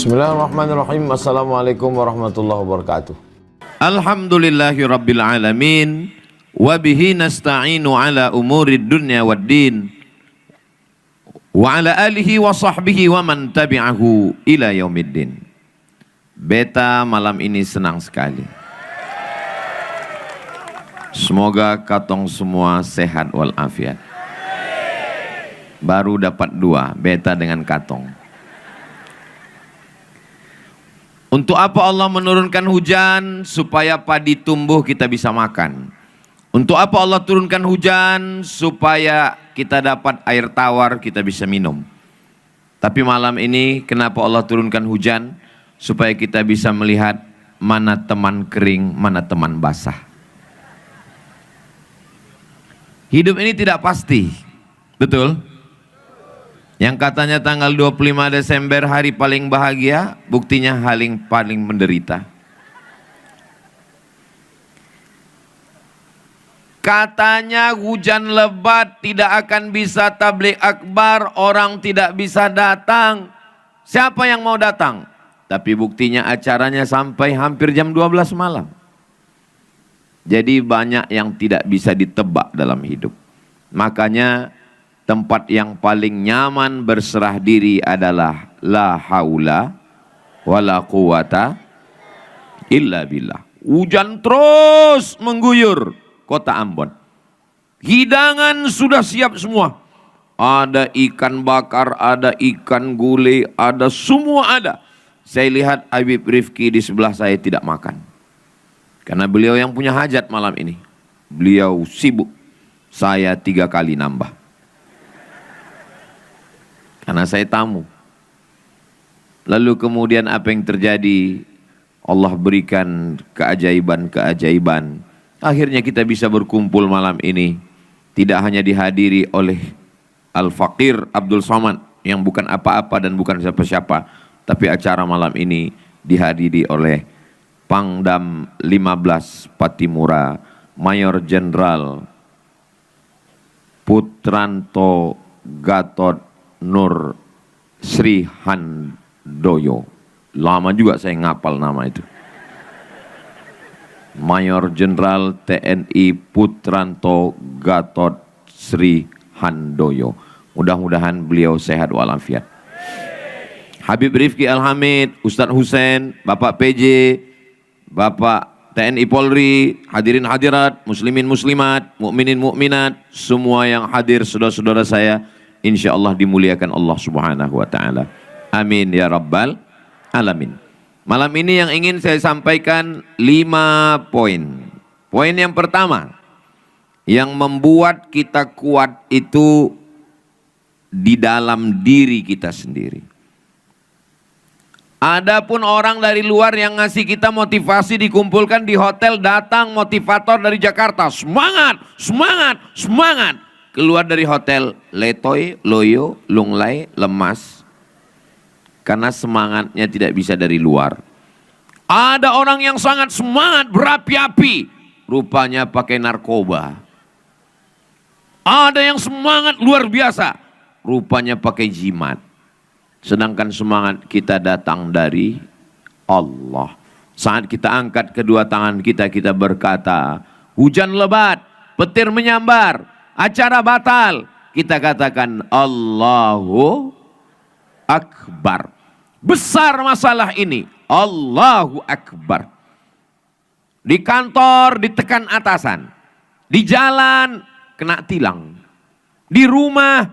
Bismillahirrahmanirrahim. Assalamualaikum warahmatullahi wabarakatuh. Alhamdulillahi rabbil alamin. Wabihi nasta'inu ala umurid dunya waddin. Wa ala alihi wa sahbihi wa man tabi'ahu ila yaumiddin. Beta malam ini senang sekali. Semoga katong semua sehat walafiat. Baru dapat dua, beta dengan katong. Untuk apa Allah menurunkan hujan? Supaya padi tumbuh kita bisa makan. Untuk apa Allah turunkan hujan? Supaya kita dapat air tawar kita bisa minum. Tapi malam ini kenapa Allah turunkan hujan? Supaya kita bisa melihat mana teman kering, mana teman basah. Hidup ini tidak pasti, betul? Yang katanya tanggal 25 Desember hari paling bahagia, buktinya paling menderita. Katanya hujan lebat tidak akan bisa tabligh akbar, orang tidak bisa datang. Siapa yang mau datang? Tapi buktinya acaranya sampai hampir jam 12 malam. Jadi banyak yang tidak bisa ditebak dalam hidup. Makanya tempat yang paling nyaman berserah diri adalah la haula wala quwata illa billah. Hujan terus mengguyur kota Ambon. Hidangan sudah siap semua. Ada ikan bakar, ada ikan gulai, ada semua ada. Saya lihat Habib Rifki di sebelah saya tidak makan. Karena beliau yang punya hajat malam ini. Beliau sibuk. Saya 3 kali nambah. Karena saya tamu. Lalu kemudian apa yang terjadi? Allah berikan keajaiban-keajaiban. Akhirnya kita bisa berkumpul malam ini. Tidak hanya dihadiri oleh Al-Faqir Abdul Somad yang bukan apa-apa dan bukan siapa-siapa. Tapi acara malam ini dihadiri oleh Pangdam 15 Patimura, Mayor Jenderal Putranto Gatot Nur Sri Handoyo. Lama juga saya ngapal nama itu. Mayor Jenderal TNI Putranto Gatot Sri Handoyo. Mudah-mudahan beliau sehat walafiat. Habib Rifki Al-Hamid, Ustadz Hussein, Bapak PJ, Bapak TNI Polri, hadirin hadirat, muslimin muslimat, mukminin mukminat, semua yang hadir saudara-saudara saya, insya Allah dimuliakan Allah Subhanahu wa Ta'ala. Amin ya Rabbal Alamin. Malam ini yang ingin saya sampaikan 5 poin. Poin yang pertama, yang membuat kita kuat itu di dalam diri kita sendiri. Adapun orang dari luar yang ngasih kita motivasi dikumpulkan di hotel, datang motivator dari Jakarta, semangat, semangat, semangat. Keluar dari hotel, letoy, loyo, lunglai, lemas. Karena semangatnya tidak bisa dari luar. Ada orang yang sangat semangat, berapi-api. Rupanya pakai narkoba. Ada yang semangat luar biasa. Rupanya pakai jimat. Sedangkan semangat kita datang dari Allah. Saat kita angkat kedua tangan kita, kita berkata, hujan lebat, petir menyambar, acara batal. Kita katakan Allahu Akbar. Besar masalah ini. Allahu Akbar. Di kantor ditekan atasan. Di jalan kena tilang. Di rumah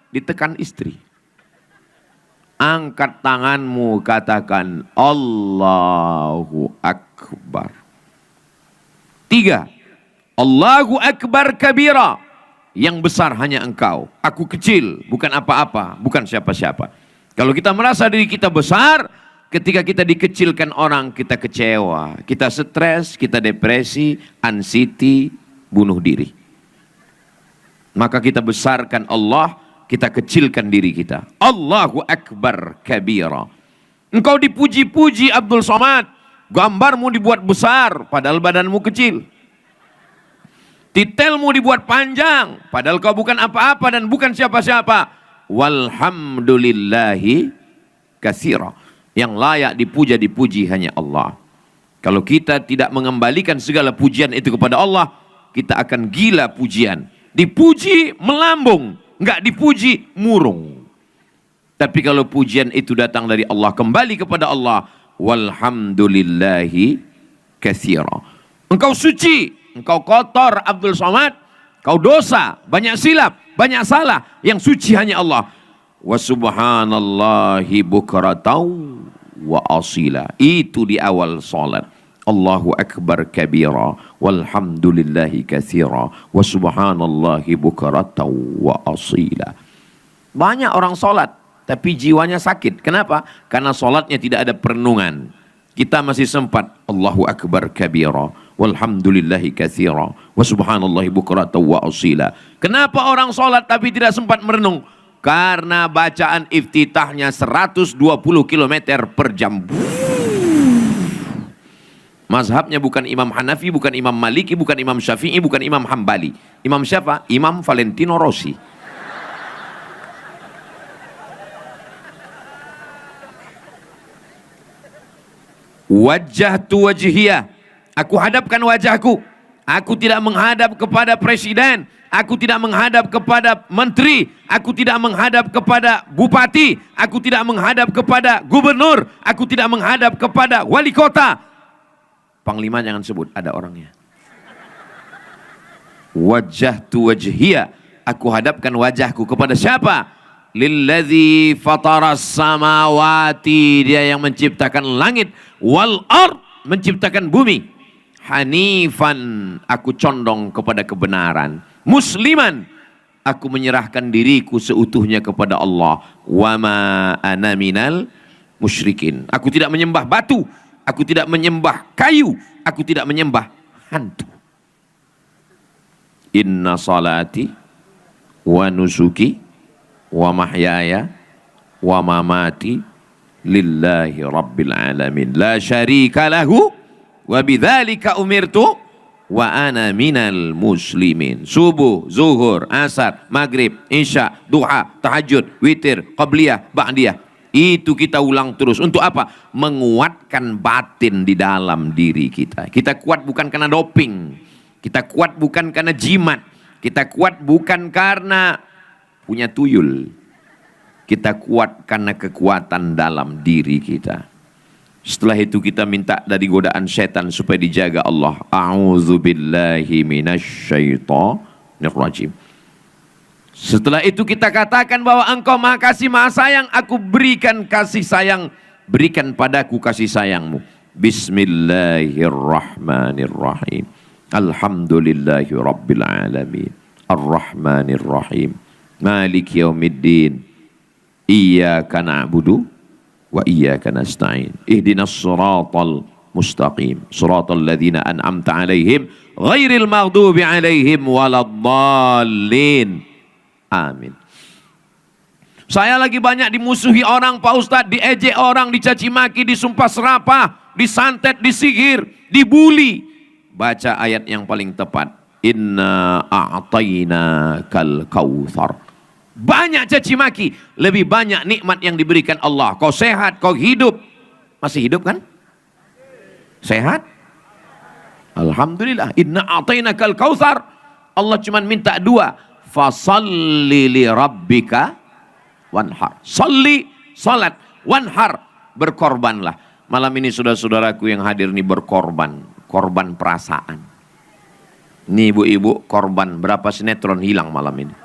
ditekan istri. Angkat tanganmu, katakan Allahu Akbar. 3. Allahu Akbar kabira. Yang besar hanya engkau. Aku kecil, bukan apa-apa, bukan siapa-siapa. Kalau kita merasa diri kita besar, ketika kita dikecilkan orang, kita kecewa, kita stres, kita depresi, anxiety, bunuh diri. Maka kita besarkan Allah, kita kecilkan diri kita. Allahu Akbar kabira. Engkau dipuji-puji Abdul Somad. Gambarmu dibuat besar, padahal badanmu kecil. Titelmu dibuat panjang, padahal kau bukan apa-apa dan bukan siapa-siapa. Walhamdulillahi katsira. Yang layak dipuji hanya Allah. Kalau kita tidak mengembalikan segala pujian itu kepada Allah, kita akan gila pujian. Dipuji melambung, nggak dipuji murung. Tapi kalau pujian itu datang dari Allah, kembali kepada Allah, walhamdulillahi katsira. Engkau suci, engkau kotor Abdul Somad, kau dosa, banyak silap, banyak salah, yang suci hanya Allah. Wa subhanallahi bukratan wa asila. Itu di awal salat. Allahu akbar kabira walhamdulillahi katsira wa subhanallahi bukratan wa asila. Banyak orang salat tapi jiwanya sakit. Kenapa? Karena salatnya tidak ada perenungan. Kita masih sempat Allahu akbar kabira walhamdulillahi katsira wa subhanallahi bukratan wa asila. Kenapa orang salat tapi tidak sempat merenung? Karena bacaan iftitahnya 120 km per jam. Mazhabnya bukan Imam Hanafi, bukan Imam Maliki, bukan Imam Syafi'i, bukan Imam Hambali. Imam siapa? Imam Valentino Rossi. Wajjahtu wajhiyah. Aku hadapkan wajahku. Aku tidak menghadap kepada presiden. Aku tidak menghadap kepada menteri, aku tidak menghadap kepada bupati, aku tidak menghadap kepada gubernur, aku tidak menghadap kepada wali kota. Panglima jangan sebut, ada orangnya. Wajjahtu wajhiyah, aku hadapkan wajahku kepada siapa? Lilladzi fataras samawati, dia yang menciptakan langit, wal ard, menciptakan bumi. Hanifan, aku condong kepada kebenaran. Musliman, aku menyerahkan diriku seutuhnya kepada Allah. Wa ma ana minal musyrikin. Aku tidak menyembah batu, aku tidak menyembah kayu, aku tidak menyembah hantu. Inna salati wa nusuki wa mahyaya wa mamati lillahi rabbil alamin la syarika lahu wa bidzalika umirtu wa ana minal muslimin. Subuh, zuhur, asar, maghrib, isya, duha, tahajud, witir, qabliyah, ba'diyah. Itu kita ulang terus. Untuk apa? Menguatkan batin di dalam diri kita. Kita kuat bukan karena doping. Kita kuat bukan karena jimat. Kita kuat bukan karena punya tuyul. Kita kuat karena kekuatan dalam diri kita. Setelah itu kita minta dari godaan setan supaya dijaga Allah. A'udzubillahi minasyaitonir rajim. Setelah itu kita katakan bahwa Engkau Maha Kasih, Maha Sayang, aku berikan kasih sayang, berikan padaku kasih sayangmu. Bismillahirrahmanirrahim. Alhamdulillahi rabbil alamin. Ar-Rahmanir-Rahim. Maliki yaumiddin. Iyyaka na'budu wa iyyaka nasta'in. Ihdinas siratal mustaqim. Siratal ladzina an'amta 'alaihim ghairil maghdubi 'alaihim waladdallin. Amin. Saya lagi banyak dimusuhi orang Pak Ustadz, diejek orang, dicaci maki, disumpah serapah, disantet, disihir, dibuli. Baca ayat yang paling tepat. Inna a'tainakal kautsar. Banyak caci maki, lebih banyak nikmat yang diberikan Allah. Kau sehat, kau hidup. Masih hidup kan? Sehat? Alhamdulillah. Inna a'tainakal kautsar. Allah cuma minta dua. Fasalli li rabbika wanhar. Salli, salat, wanhar, berkorbanlah. Malam ini saudara-saudaraku yang hadir nih berkorban, korban perasaan. Nih ibu-ibu korban, berapa sinetron hilang malam ini.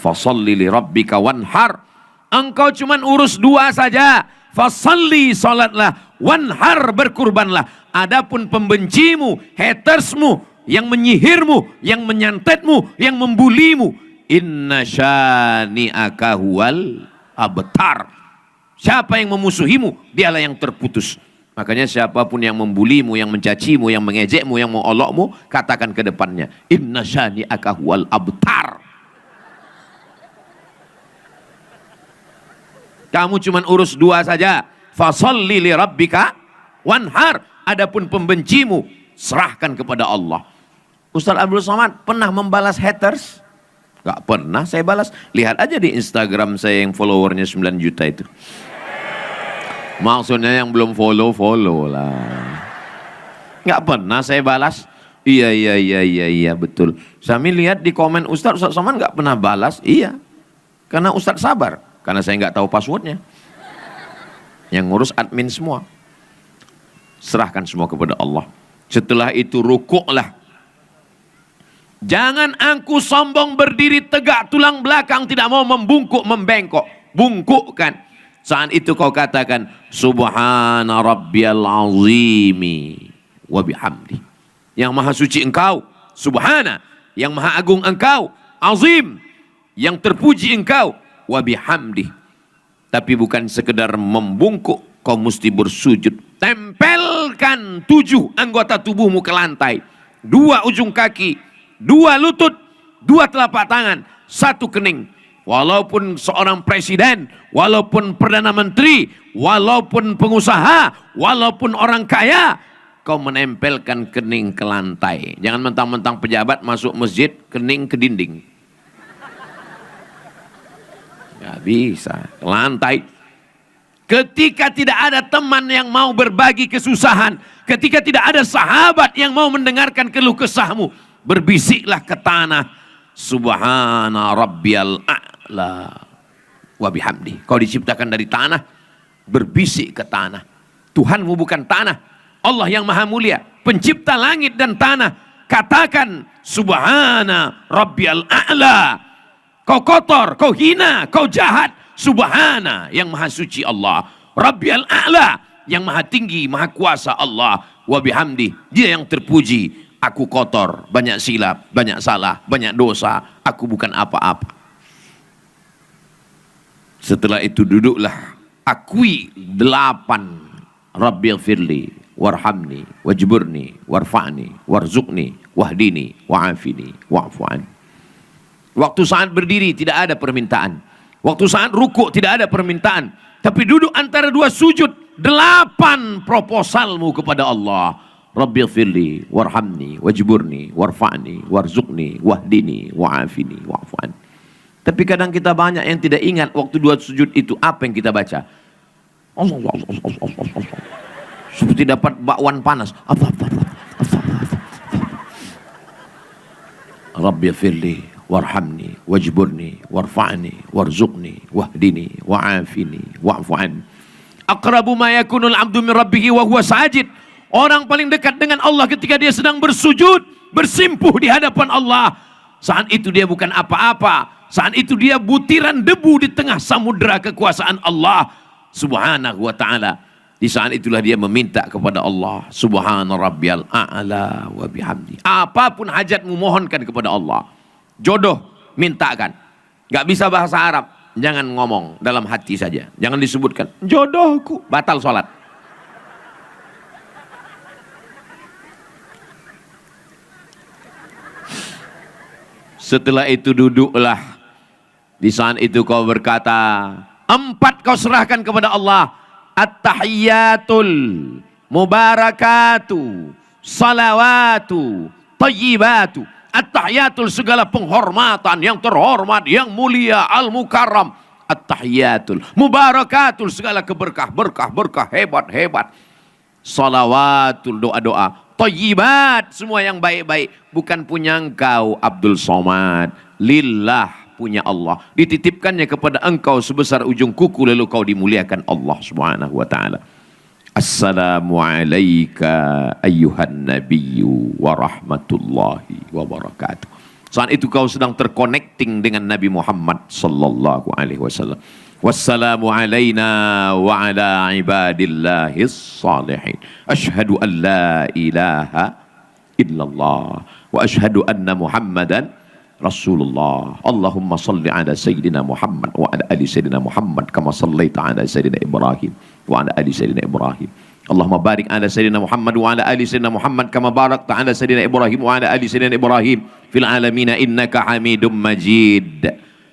Fasalli li rabbika wanhar. Engkau cuman urus dua saja. Fasalli, salatlah, wanhar, berkurbanlah. Adapun pembencimu, hatersmu, yang menyihirmu, yang menyantetmu, yang membulimu, inna syani'aka huwal abtar. Siapa yang memusuhimu, dialah yang terputus. Makanya siapapun yang membulimu, yang mencacimu, yang mengejekmu, yang mengolokmu, katakan ke depannya, inna syani'aka huwal abtar. Kamu cuma urus dua saja. Fasalli li rabbika wanhar. Adapun pembencimu, serahkan kepada Allah. Ustaz Abdul Somad pernah membalas haters? Gak pernah saya balas. Lihat aja di Instagram saya yang followernya 9 juta itu. Maksudnya yang belum follow lah. Nggak pernah saya balas. Iya, betul. Saya lihat di komen Ustaz Somad nggak pernah balas. Iya, karena Ustaz sabar. Karena saya nggak tahu passwordnya. Yang ngurus admin semua. Serahkan semua kepada Allah. Setelah itu rukuklah. Jangan angku sombong berdiri tegak tulang belakang, tidak mau membungkuk membengkok. Bungkukkan. Saat itu kau katakan subhana rabbiyal azimi wa bihamdi. Yang maha suci engkau, subhana. Yang maha agung engkau, azim. Yang terpuji engkau, wa bihamdi. Tapi bukan sekedar membungkuk, kau mesti bersujud. Tempelkan 7 anggota tubuhmu ke lantai. 2 ujung kaki, 2 lutut, 2 telapak tangan, 1 kening. Walaupun seorang presiden, walaupun perdana menteri, walaupun pengusaha, walaupun orang kaya, kau menempelkan kening ke lantai. Jangan mentang-mentang pejabat masuk masjid, kening ke dinding. Gak bisa, ke lantai. Ketika tidak ada teman yang mau berbagi kesusahan, ketika tidak ada sahabat yang mau mendengarkan keluh kesahmu, berbisiklah ke tanah, subhana rabbiyal a'la wa bihamdi. Kau diciptakan dari tanah, berbisik ke tanah. Tuhanmu bukan tanah, Allah yang maha mulia, pencipta langit dan tanah. Katakan subhana rabbiyal a'la. Kau kotor, kau hina, kau jahat. Subhana yang maha suci Allah. Rabbiyal a'la yang maha tinggi, maha kuasa Allah. Wa bihamdi, dia yang terpuji. Aku kotor, banyak silap, banyak salah, banyak dosa. Aku bukan apa-apa. Setelah itu duduklah. Akui 8. Rabbighfirli warhamni wajburni warfa'ni warzuqni wahdini wa'afini wa'fu'an. Waktu saat berdiri tidak ada permintaan. Waktu saat rukuk tidak ada permintaan. Tapi duduk antara 2 sujud, 8 proposalmu kepada Allah. Rabbighfirli warhamni wajburni warfa'ni warzuqni wahdini wa'afini wa'fu'an. Tapi kadang kita banyak yang tidak ingat waktu 2 sujud itu apa yang kita baca. Seperti dapat bakwan panas. Rabbighfirli warhamni wajburni warfa'ni warzuqni wahdini wa'afini wa'fu'an. Aqrabu ma yakunul 'abdu min rabbih wa huwa sajid. Orang paling dekat dengan Allah ketika dia sedang bersujud, bersimpuh di hadapan Allah. Saat itu dia bukan apa-apa. Saat itu dia butiran debu di tengah samudera kekuasaan Allah Subhanahu wa ta'ala. Di saat itulah dia meminta kepada Allah, subhana rabbiyal a'la wa bihamdi. Apapun hajatmu mohonkan kepada Allah. Jodoh mintakan. Gak bisa bahasa Arab, jangan ngomong, dalam hati saja. Jangan disebutkan jodohku, batal sholat. Setelah itu duduklah. Di saat itu kau berkata, 4 kau serahkan kepada Allah. At-tahiyyatul mubarakatu salawatu tayyibatu. At-tahiyyatul segala penghormatan yang terhormat, yang mulia, al-mukarram. At-tahiyyatul mubarakatul segala berkah hebat. Salawatul doa-doa. Tayyibat semua yang baik-baik. Bukan punya engkau Abdul Somad, lillah punya Allah. Dititipkannya kepada engkau sebesar ujung kuku, lalu kau dimuliakan Allah Subhanahu wa ta'ala. Assalamu alayka ayyuhan nabiyyu wa rahmatullahi wa barakatuh. Saat itu kau sedang terconnecting dengan Nabi Muhammad sallallahu alaihi wasallam. Wassalamu alayna wa ala ibadillahis salihin. Ashhadu an la ilaha illallah wa ashhadu anna Muhammadan Rasulullah. Allahumma salli ala Sayyidina Muhammad wa ala ali Sayyidina Muhammad kama sallaita ala Sayyidina Ibrahim wa ala ali Sayyidina Ibrahim. Allahumma barik ala Sayyidina Muhammad wa ala ali Sayyidina Muhammad kama barakta ala Sayyidina Ibrahim wa ala ali Sayyidina Ibrahim fil alamina innaka Hamidum Majid.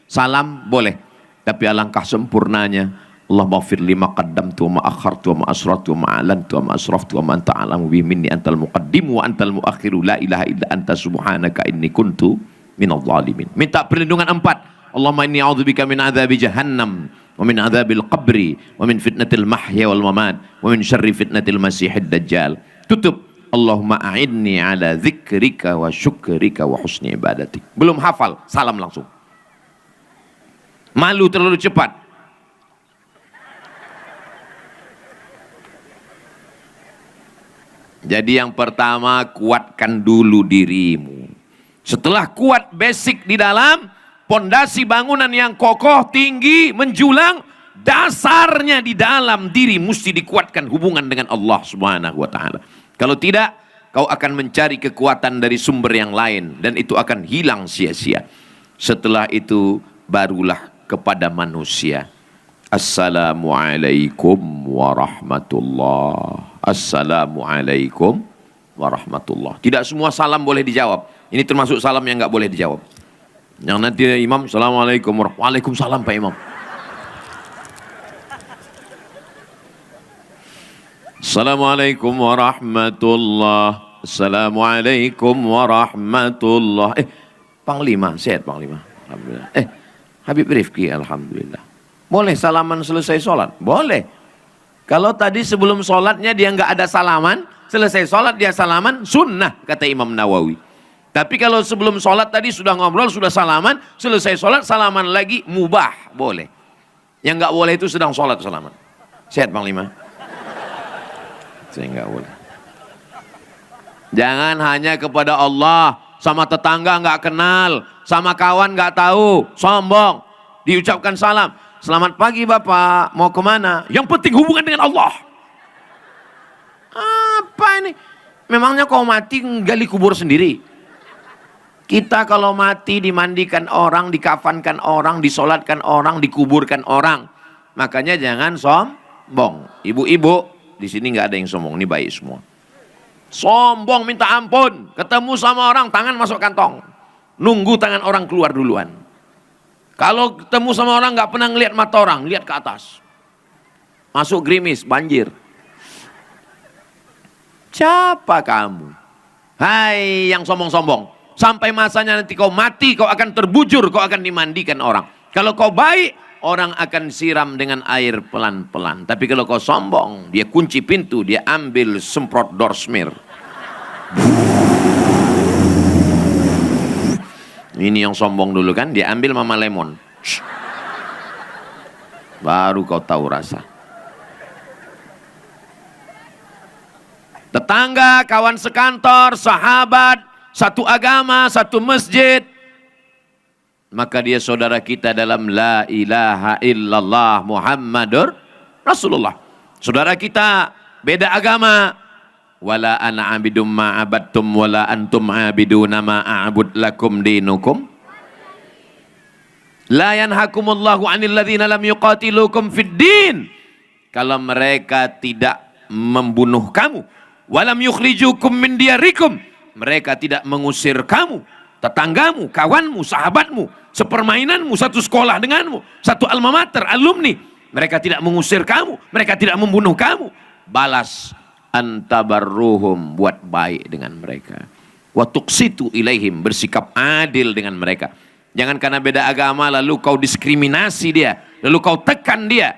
Salam boleh, tapi alangkah sempurnanya Allahumma ighfir li ma qaddamtu wa ma akhartu wa ma asrartu wa ma a'lantu wa ma asraftu wa ma anta a'lamu bi minni antal muqaddim wa antal muakhiru la ilaha illa anta subhanaka inni kuntu minadh dhalimin. Minta perlindungan 4. Allahumma inni a'udzubika min adzabi jahannam wa wa min adzabil qabri, wa min fitnatil mahya wal mamat, wa min syarri fitnatil masiihid dajjal. Tutup, Allahumma a'inni ala dzikrika wa syukrika wa husni ibadatik. Belum hafal, salam langsung. Malu terlalu cepat. Jadi yang pertama, kuatkan dulu dirimu. Setelah kuat basic di dalam, pondasi bangunan yang kokoh, tinggi, menjulang, dasarnya di dalam diri mesti dikuatkan hubungan dengan Allah Subhanahu wa taala. Kalau tidak, kau akan mencari kekuatan dari sumber yang lain dan itu akan hilang sia-sia. Setelah itu barulah kepada manusia. Assalamualaikum warahmatullah. Assalamualaikum warahmatullah. Tidak semua salam boleh dijawab. Ini termasuk salam yang nggak boleh dijawab. Yang nanti imam, Assalamualaikum warahmatullahi. Waalaikumsalam Pak Imam. Assalamualaikum warahmatullah. Assalamualaikum warahmatullah. Panglima, sehat Panglima. Alhamdulillah. Habib Rifki, alhamdulillah. Boleh salaman selesai sholat? Boleh. Kalau tadi sebelum sholatnya dia nggak ada salaman, selesai sholat dia salaman, sunnah, kata Imam Nawawi. Tapi kalau sebelum sholat tadi sudah ngobrol, sudah salaman, selesai sholat salaman lagi, mubah, boleh. Yang nggak boleh itu sedang sholat salaman. Sehat Panglima? Saya nggak boleh. Jangan hanya kepada Allah, sama tetangga nggak kenal, sama kawan nggak tahu, sombong, diucapkan salam. Selamat pagi Bapak, mau kemana? Yang penting hubungan dengan Allah. Apa ini? Memangnya kau mati gali kubur sendiri? Kita kalau mati dimandikan orang, dikafankan orang, disolatkan orang, dikuburkan orang. Makanya jangan sombong. Ibu-ibu, di sini nggak ada yang sombong, ini baik semua. Sombong minta ampun, ketemu sama orang tangan masuk kantong. Nunggu tangan orang keluar duluan. Kalau ketemu sama orang nggak pernah ngelihat mata orang, lihat ke atas. Masuk gerimis, banjir. Siapa kamu? Hai yang sombong-sombong. Sampai masanya nanti kau mati, kau akan terbujur, kau akan dimandikan orang. Kalau kau baik, orang akan siram dengan air pelan-pelan. Tapi kalau kau sombong, dia kunci pintu, dia ambil semprot door smear. Ini yang sombong dulu kan, dia ambil Mama Lemon. Baru kau tahu rasa. Tetangga, kawan sekantor, sahabat, satu agama, satu masjid. Maka dia saudara kita dalam la ilaha illallah Muhammadur Rasulullah. Saudara kita beda agama. Wala ana abidum ma'abadtum wala antum abiduna ma'abud lakum dinukum. La yanhakumullahu 'anil ladzina lam yuqatilukum fid din. Kalau mereka tidak membunuh kamu, walam yukhrijukum min diyarikum, mereka tidak mengusir kamu, tetanggamu, kawanmu, sahabatmu, sepermainanmu, satu sekolah denganmu, satu alma mater, alumni, mereka tidak mengusir kamu, mereka tidak membunuh kamu, balas antabarruhum, buat baik dengan mereka, wa tuqsitu ilaihim, bersikap adil dengan mereka. Jangan karena beda agama lalu kau diskriminasi dia, lalu kau tekan dia.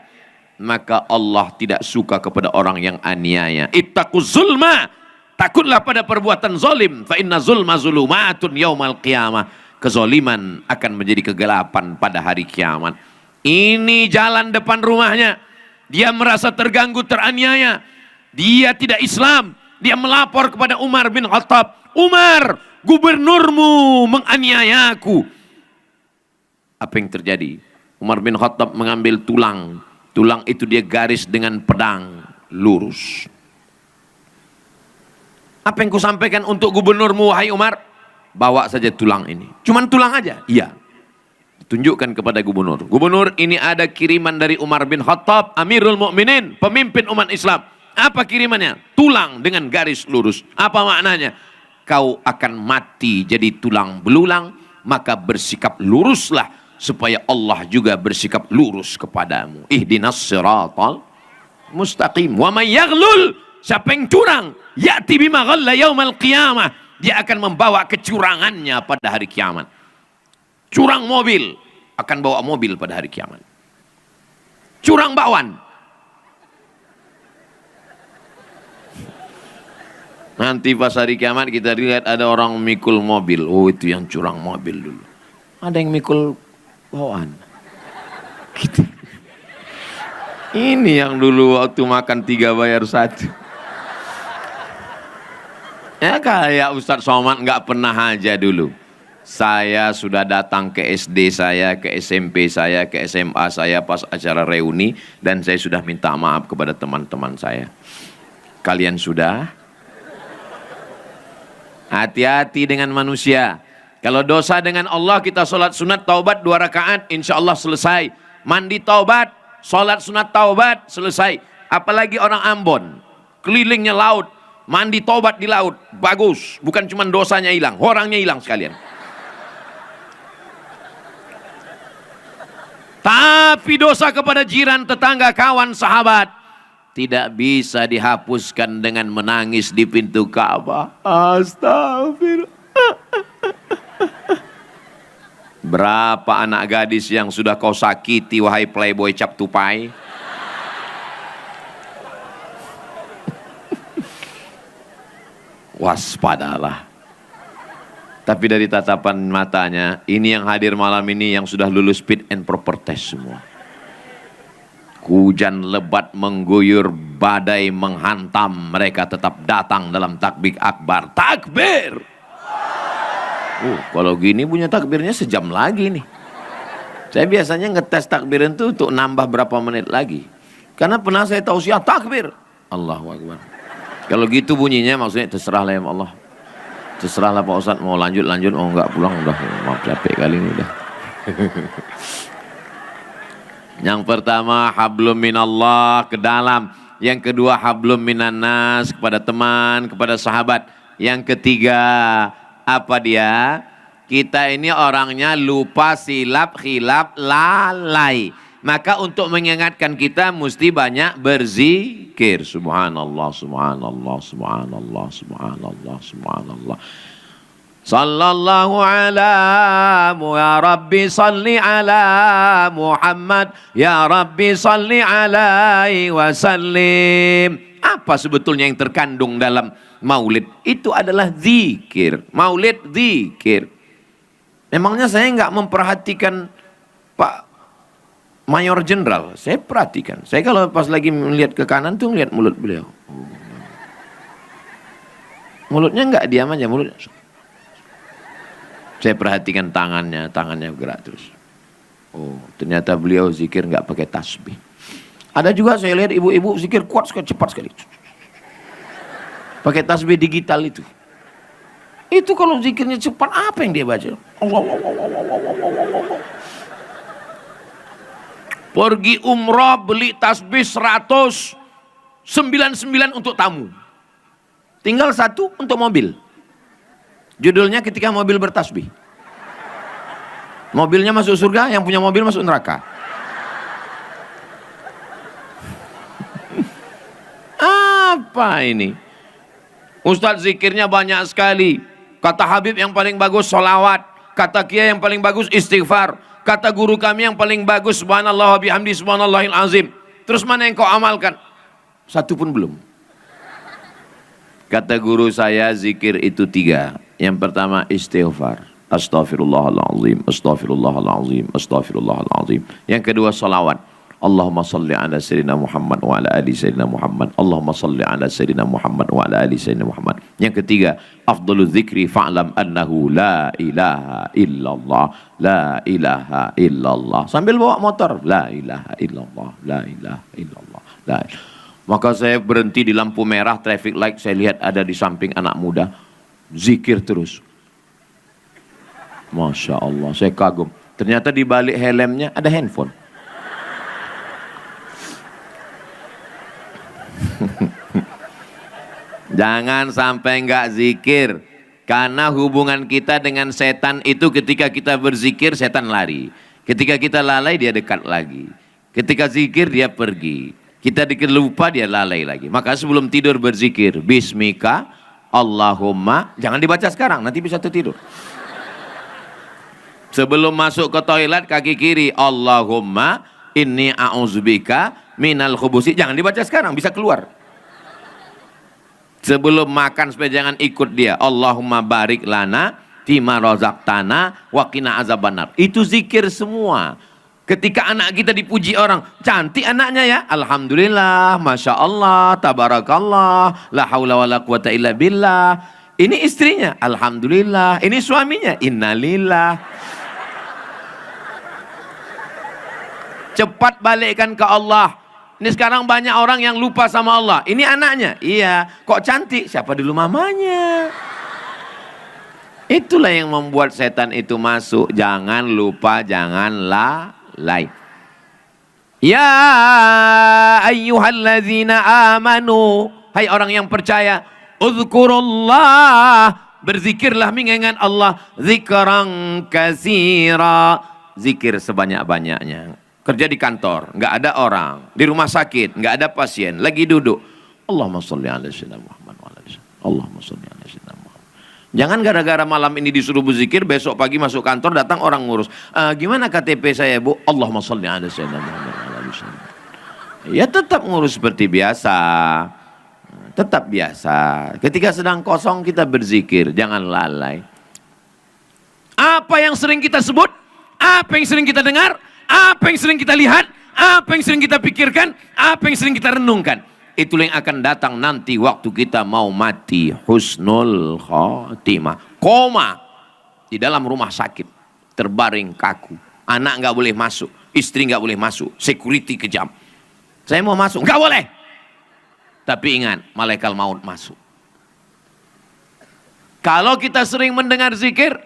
Maka Allah tidak suka kepada orang yang aniaya. Ittaquz zulma, takutlah pada perbuatan zalim, fa inna zulma zulumatun yaumal qiyamah. Kezaliman akan menjadi kegelapan pada hari kiamat. Ini jalan depan rumahnya, dia merasa terganggu, teraniaya. Dia tidak Islam, dia melapor kepada Umar bin Khattab. Umar, gubernurmu menganiayaku. Apa yang terjadi? Umar bin Khattab mengambil tulang. Tulang itu dia garis dengan pedang lurus. Apa yang kusampaikan untuk gubernurmu wahai Umar? Bawa saja tulang ini. Cuman tulang aja? Iya. Tunjukkan kepada gubernur. Gubernur, ini ada kiriman dari Umar bin Khattab, Amirul Mukminin, pemimpin umat Islam. Apa kirimannya? Tulang dengan garis lurus. Apa maknanya? Kau akan mati jadi tulang belulang, maka bersikap luruslah supaya Allah juga bersikap lurus kepadamu. Ihdinas siratal mustaqim. Wa may yaghlul, siapa yang curang, ya'ti bima ghalla yaumal qiyamah, dia akan membawa kecurangannya pada hari kiamat. Curang mobil akan bawa mobil pada hari kiamat. curang bakwan. Nanti pas hari kiamat kita lihat ada orang mikul mobil. Oh, itu yang curang mobil dulu. Ada yang mikul bakwan. Gitu. Ini yang dulu waktu makan 3 bayar 1. Ya kayak Ustadz Somad nggak pernah aja dulu. Saya sudah datang ke SD saya, ke SMP saya, ke SMA saya pas acara reuni. Dan saya sudah minta maaf kepada teman-teman saya. Kalian sudah? Hati-hati dengan manusia. Kalau dosa dengan Allah kita sholat sunat taubat 2 rakaat, insya Allah selesai. Mandi taubat, sholat sunat taubat, selesai. Apalagi orang Ambon, kelilingnya laut, mandi taubat di laut, bagus. Bukan cuma dosanya hilang, orangnya hilang sekalian. Tapi dosa kepada jiran, tetangga, kawan, sahabat tidak bisa dihapuskan dengan menangis di pintu Ka'bah. Astagfirullah. Berapa anak gadis yang sudah kau sakiti, wahai playboy cap tupai? Waspadalah. Tapi dari tatapan matanya, ini yang hadir malam ini yang sudah lulus fit and proper test semua. Hujan lebat mengguyur, badai menghantam, mereka tetap datang dalam takbir akbar. Takbir! Kalau gini punya takbirnya sejam lagi nih. Saya biasanya ngetes takbir itu untuk nambah berapa menit lagi. Karena pernah saya tausiah takbir. Allahu Akbar. Kalau gitu bunyinya maksudnya terserahlah ya Allah. Terserahlah Pak Ustadz, mau lanjut, mau enggak pulang, udah mau capek kali ini udah. Yang pertama hablum minallah ke dalam. Yang kedua hablum minannas kepada teman, kepada sahabat. Yang ketiga apa dia? Kita ini orangnya lupa, silap, khilaf, lalai. Maka untuk mengingatkan kita mesti banyak berzikir. Subhanallah, subhanallah, subhanallah, subhanallah, subhanallah. Sallallahu ala ya Rabbi salli ala Muhammad ya Rabbi salli alaihi wasallim. Apa sebetulnya yang terkandung dalam maulid? Itu adalah zikir. Maulid zikir. Emangnya saya nggak memperhatikan Pak Mayor Jenderal? Saya perhatikan. Saya kalau pas lagi melihat ke kanan tuh melihat mulut beliau. Mulutnya nggak diam aja, mulutnya. Saya perhatikan tangannya gerak terus. Oh, ternyata beliau zikir nggak pakai tasbih. Ada juga saya lihat ibu-ibu zikir kuat sekali, cepat sekali. Pakai tasbih digital itu. Itu kalau zikirnya cepat, apa yang dia baca? Allah. Pergi umrah beli tasbih 199 untuk tamu. Tinggal 1 untuk mobil. Judulnya ketika mobil bertasbih. Mobilnya masuk surga, yang punya mobil masuk neraka. Apa ini? Ustadz zikirnya banyak sekali. Kata Habib yang paling bagus sholawat. Kata Kiai yang paling bagus istighfar. Kata guru kami yang paling bagus subhanallah wa bihamdi subhanallahil azim. Terus mana yang kau amalkan? 1 pun belum. Kata guru saya zikir itu 3. Yang pertama istighfar. Astaghfirullahaladzim, astaghfirullahaladzim, astaghfirullahaladzim. Yang kedua salawat. Allahumma salli ala sayyidina Muhammad wa ala ali sayyidina Muhammad. Allahumma salli ala sayyidina Muhammad wa ala ali sayyidina Muhammad. Yang ketiga, afdalul dzikri fa'lam annahu la ilaha illallah, la ilaha illallah. Sambil bawa motor, la ilaha illallah, la ilaha illallah, la ilaha. Maka saya berhenti di lampu merah traffic light, saya lihat ada di samping anak muda zikir terus. Masya Allah, saya kagum. Ternyata di balik helmnya ada handphone. Jangan sampai enggak zikir. Karena hubungan kita dengan setan itu ketika kita berzikir setan lari. Ketika kita lalai dia dekat lagi. Ketika zikir dia pergi. Kita dikit lupa dia lalai lagi. Maka sebelum tidur berzikir. Bismika Allahumma. Jangan dibaca sekarang nanti bisa tertidur. Sebelum masuk ke toilet kaki kiri Allahumma inni a'udzubika minal khubusi. Jangan dibaca sekarang, bisa keluar. Sebelum makan supaya jangan ikut dia. Allahumma barik lana fima razaqtana wa qina azabannar. Itu zikir semua. Ketika anak kita dipuji orang, cantik anaknya ya, alhamdulillah, masya Allah, tabarakallah, la haula wala quwata illa billah. Ini istrinya, alhamdulillah. Ini suaminya, innalillah. Cepat balikkan ke Allah. Ini sekarang banyak orang yang lupa sama Allah. Ini anaknya, iya. Kok cantik? Siapa dulu mamanya? Itulah yang membuat setan itu masuk. Jangan lupa, jangan lalai. Ya ayyuhallazina amanu. Hai orang yang percaya. Uzkurullah. Berzikirlah mengingat Allah. Zikran kasira. Zikir sebanyak-banyaknya. Kerja di kantor, nggak ada orang. Di rumah sakit, nggak ada pasien. Lagi duduk. Allahumma sholli ala sayyidina Muhammad wa ala Allahumma sholli ala sayyidina Muhammad. Jangan gara-gara malam ini disuruh berzikir, besok pagi masuk kantor datang orang ngurus. Gimana KTP saya, Bu? Allahumma sholli ala sayyidina Muhammad wa ala Ya tetap ngurus seperti biasa. Tetap biasa. Ketika sedang kosong kita berzikir, jangan lalai. Apa yang sering kita sebut? Apa yang sering kita dengar? Apa yang sering kita lihat, apa yang sering kita pikirkan, apa yang sering kita renungkan. Itulah yang akan datang nanti waktu kita mau mati. Husnul khotimah. Koma. Di dalam rumah sakit. Terbaring kaku. Anak nggak boleh masuk. Istri nggak boleh masuk. Security kejam. Saya mau masuk. Nggak boleh. Tapi ingat, malaikat maut masuk. Kalau kita sering mendengar zikir,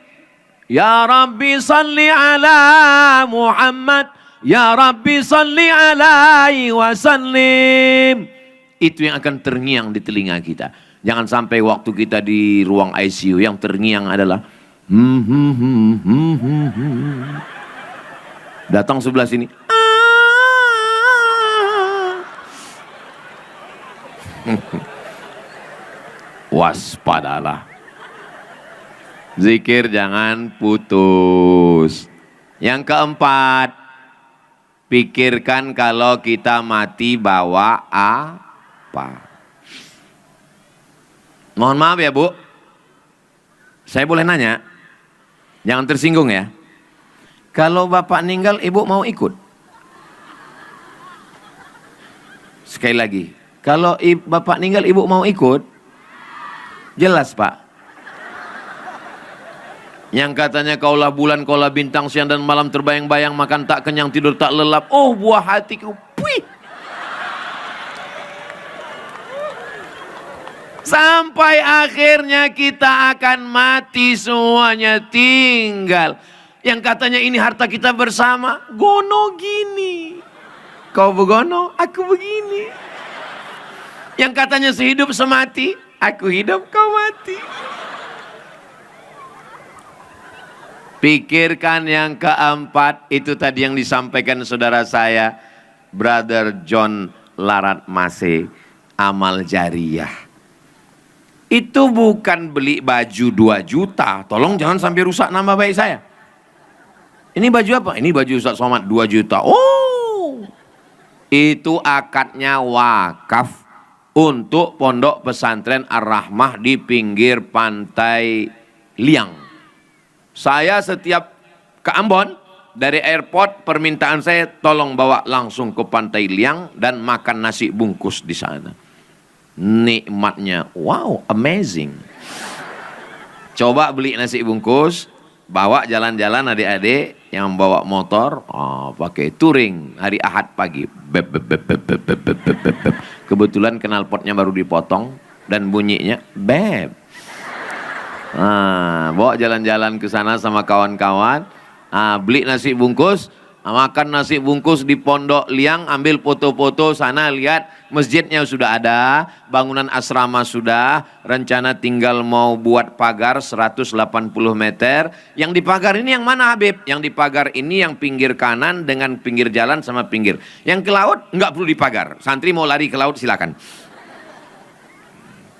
Ya Rabbi salli ala Muhammad, Ya Rabbi salli alaihi wasallim. Itu yang akan terngiang di telinga kita. Jangan sampai waktu kita di ruang ICU yang terngiang adalah datang sebelah sini. Waspadalah. Zikir jangan putus. Yang keempat, pikirkan kalau kita mati bawa apa. Mohon maaf ya Bu, saya boleh nanya? Jangan tersinggung ya. Kalau Bapak meninggal, Ibu mau ikut? Sekali lagi, kalau Bapak meninggal, Ibu mau ikut? Jelas Pak. Yang katanya kaulah bulan, kaulah bintang, siang dan malam terbayang-bayang, makan tak kenyang, tidur tak lelap. Oh buah hatiku, puih. Sampai akhirnya kita akan mati semuanya tinggal. Yang katanya ini harta kita bersama, gono gini. Kau begono, aku begini. Yang katanya sehidup semati, aku hidup, kau mati. Pikirkan yang keempat, itu tadi yang disampaikan saudara saya, Brother John Larat Mase, amal jariyah. Itu bukan beli baju 2 juta, tolong jangan sampai rusak nama baik saya. Ini baju apa? Ini baju Ustaz Somad 2 juta. Oh, itu akadnya wakaf untuk pondok pesantren Ar-Rahmah di pinggir pantai Liang. Saya setiap ke Ambon, dari airport permintaan saya tolong bawa langsung ke Pantai Liang dan makan nasi bungkus di sana. Nikmatnya, wow, amazing. Coba beli nasi bungkus, bawa jalan-jalan adik-adik yang bawa motor, pakai touring hari Ahad pagi. Bep, bep, bep, bep, bep, bep, bep, bep, bep. Kebetulan knalpotnya baru dipotong dan bunyinya bep. Bawa jalan-jalan ke sana sama kawan-kawan, beli nasi bungkus, makan nasi bungkus di Pondok Liang, ambil foto-foto sana, lihat masjidnya sudah ada, bangunan asrama sudah, rencana tinggal mau buat pagar 180 meter. Yang di pagar ini yang mana Habib? Yang di pagar ini yang pinggir kanan dengan pinggir jalan sama pinggir. Yang ke laut nggak perlu dipagar, santri mau lari ke laut silakan.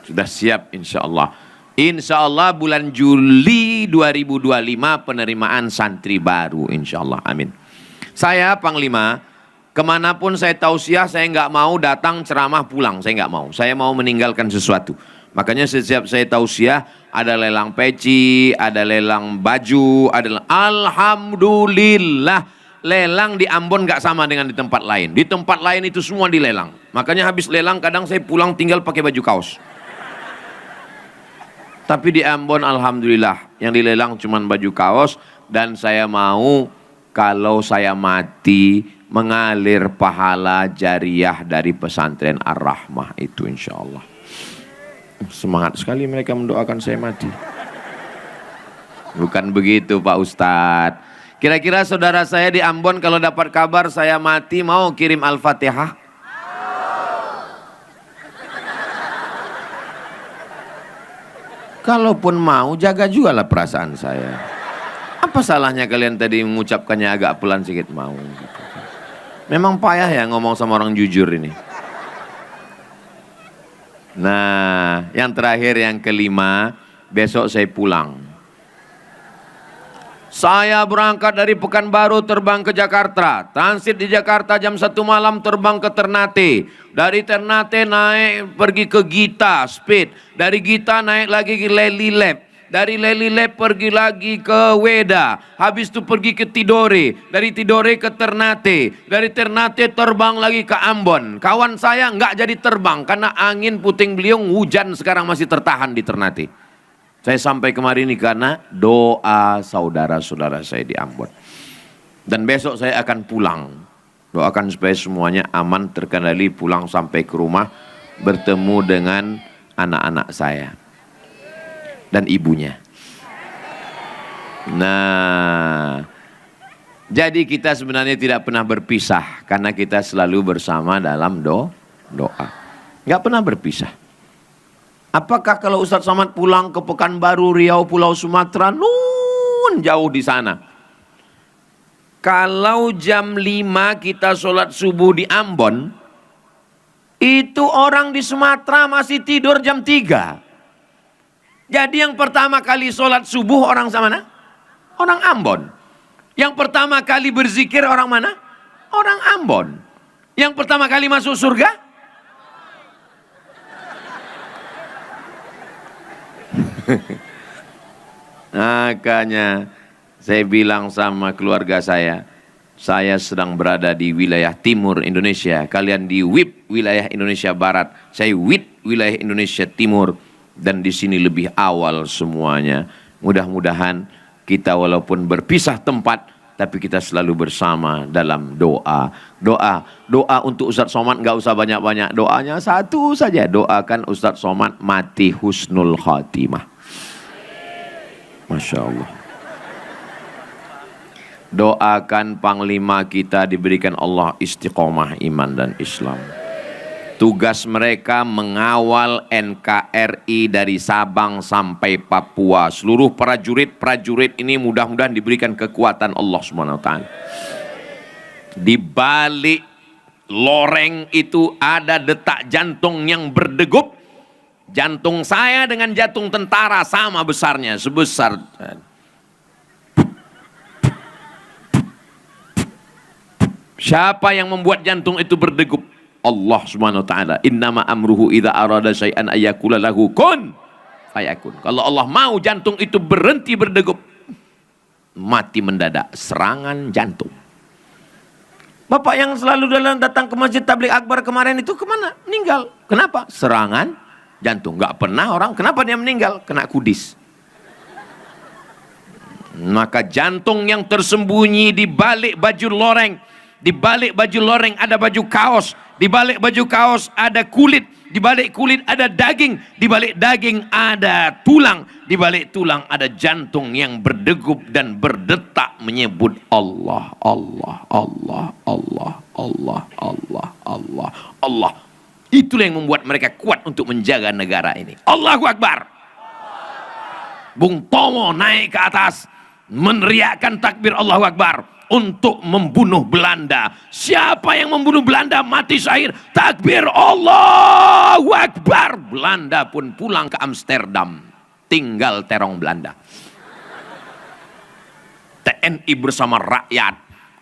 Sudah siap insya Allah. Insya Allah bulan Juli 2025 penerimaan santri baru insya Allah, amin. Saya Panglima Kemanapun saya tausiah, saya nggak mau datang ceramah pulang. Saya nggak mau. Saya mau meninggalkan sesuatu. Makanya setiap saya tausiah, ada lelang peci, ada lelang baju, Alhamdulillah. Lelang di Ambon nggak sama dengan di tempat lain. Di tempat lain itu semua dilelang. Makanya habis lelang kadang saya pulang tinggal pakai baju kaos. Tapi di Ambon alhamdulillah yang dilelang cuma baju kaos. Dan saya mau kalau saya mati mengalir pahala jariah dari pesantren Ar-Rahmah itu insya Allah. Semangat sekali mereka mendoakan saya mati. Bukan begitu Pak Ustadz. Kira-kira saudara saya di Ambon kalau dapat kabar saya mati mau kirim Al-Fatihah? Kalaupun mau jaga juga lah perasaan saya. Apa salahnya kalian tadi mengucapkannya agak pelan sedikit mau gitu. Memang payah ya ngomong sama orang jujur ini. Nah, yang terakhir yang kelima, besok saya pulang. Saya berangkat dari Pekanbaru terbang ke Jakarta. Transit di Jakarta jam 1 malam terbang ke Ternate. Dari Ternate naik pergi ke Gita Speed. Dari Gita naik lagi ke Lely Lab. Dari Lely Lab pergi lagi ke Weda. Habis itu pergi ke Tidore. Dari Tidore ke Ternate. Dari Ternate terbang lagi ke Ambon. Kawan saya nggak jadi terbang karena angin puting beliung, hujan sekarang masih tertahan di Ternate. Saya sampai kemarin ini karena doa saudara-saudara saya di Ambon. Dan besok saya akan pulang. Doakan supaya semuanya aman, terkendali, pulang sampai ke rumah. Bertemu dengan anak-anak saya. Dan ibunya. Nah, jadi kita sebenarnya tidak pernah berpisah karena kita selalu bersama dalam doa. Nggak pernah berpisah. Apakah kalau Ustadz Somad pulang ke Pekanbaru, Riau, Pulau Sumatera, jauh di sana. Kalau jam 5 kita sholat subuh di Ambon, itu orang di Sumatera masih tidur jam 3. Jadi yang pertama kali sholat subuh orang mana? Orang Ambon. Yang pertama kali berzikir orang mana? Orang Ambon. Yang pertama kali masuk surga? Makanya saya bilang sama keluarga saya sedang berada di wilayah timur Indonesia. Kalian di WIP wilayah Indonesia Barat. Saya WIP wilayah Indonesia Timur. Dan di sini lebih awal semuanya. Mudah-mudahan kita walaupun berpisah tempat, tapi kita selalu bersama dalam doa. Doa untuk Ustadz Somad nggak usah banyak-banyak. Doanya satu saja. Doakan Ustadz Somad mati husnul khatimah. Masya Allah. Doakan panglima kita diberikan Allah istiqomah iman dan Islam. Tugas mereka mengawal NKRI dari Sabang sampai Papua. Seluruh prajurit ini mudah-mudahan diberikan kekuatan Allah SWT. Di balik loreng itu ada detak jantung yang berdegup. Jantung saya dengan jantung tentara sama besarnya. Sebesar. Siapa yang membuat jantung itu berdegup? Allah Subhanahu wa taala. Innama amruhu idza arada syai'an ayyakula lahu kun fayakun. Kalau Allah mau jantung itu berhenti berdegup, mati mendadak, serangan jantung. Bapak yang selalu datang ke Masjid Tabligh Akbar kemarin itu kemana? Meninggal. Kenapa? Serangan jantung. Nggak pernah orang. Kenapa dia meninggal? Kena kudis. Maka jantung yang tersembunyi di balik baju loreng. Di balik baju loreng ada baju kaos. Di balik baju kaos ada kulit. Di balik kulit ada daging. Di balik daging ada tulang. Di balik tulang ada jantung yang berdegup dan berdetak menyebut Allah, Allah, Allah, Allah, Allah, Allah, Allah, Allah. Itulah yang membuat mereka kuat untuk menjaga negara ini. Allahu Akbar. Bung Tomo naik ke atas meneriakkan takbir Allahu Akbar untuk membunuh Belanda. Siapa yang membunuh Belanda mati syahid. Takbir Allahu Akbar. Belanda pun pulang ke Amsterdam. Tinggal terong Belanda. TNI bersama rakyat.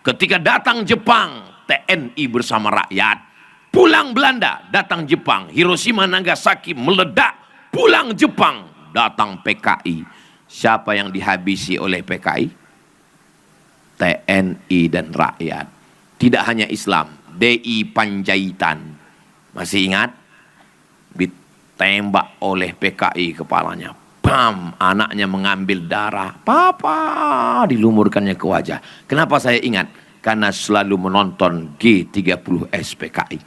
Ketika datang Jepang, TNI bersama rakyat. Pulang Belanda, datang Jepang. Hiroshima, Nagasaki meledak. Pulang Jepang, datang PKI. Siapa yang dihabisi oleh PKI? TNI dan rakyat. Tidak hanya Islam. DI Panjaitan. Masih ingat? Ditembak oleh PKI kepalanya. Bam, anaknya mengambil darah. Papa, dilumurkannya ke wajah. Kenapa saya ingat? Karena selalu menonton G30S PKI.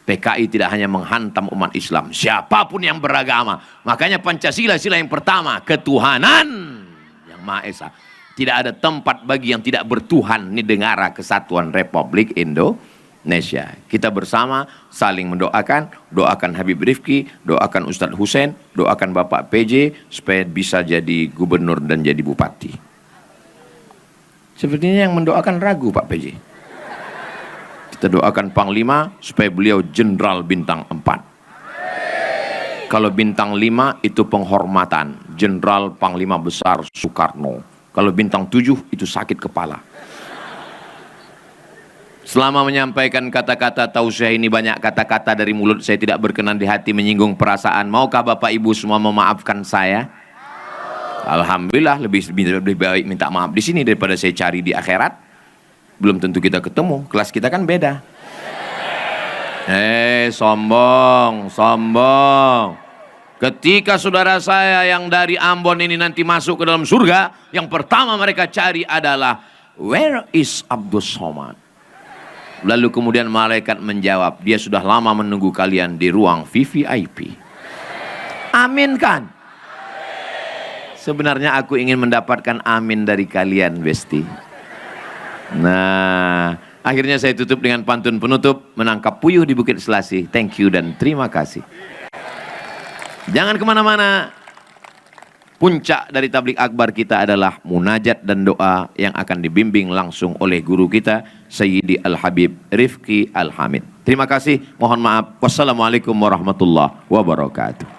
PKI tidak hanya menghantam umat Islam, siapapun yang beragama. Makanya Pancasila, sila yang pertama, ketuhanan yang Maha Esa. Tidak ada tempat bagi yang tidak bertuhan di negara kesatuan Republik Indonesia. Kita bersama saling mendoakan, doakan Habib Rifki, doakan Ustadz Hussein, doakan Bapak PJ supaya bisa jadi gubernur dan jadi bupati. Sepertinya yang mendoakan ragu Pak PJ. Kita doakan Panglima supaya beliau jenderal bintang 4. Kalau bintang 5 itu penghormatan, jenderal Panglima Besar Soekarno. Kalau bintang 7 itu sakit kepala. Selama menyampaikan kata-kata tausiah ini, banyak kata-kata dari mulut saya tidak berkenan di hati, menyinggung perasaan. Maukah Bapak Ibu semua memaafkan saya? Alhamdulillah, lebih baik minta maaf di sini daripada saya cari di akhirat. Belum tentu kita ketemu, kelas kita kan beda. Sombong, sombong. Ketika saudara saya yang dari Ambon ini nanti masuk ke dalam surga, yang pertama mereka cari adalah, where is Abdul Somad? Lalu kemudian malaikat menjawab, dia sudah lama menunggu kalian di ruang VVIP. Amin kan? Sebenarnya aku ingin mendapatkan amin dari kalian, Besti. Nah, akhirnya saya tutup dengan pantun penutup, menangkap puyuh di Bukit Selasih. Thank you dan terima kasih. Jangan kemana-mana. Puncak dari tablik akbar kita adalah munajat dan doa yang akan dibimbing langsung oleh guru kita, Sayyidi Al-Habib Rifki Al-Hamid. Terima kasih, mohon maaf. Wassalamualaikum warahmatullahi wabarakatuh.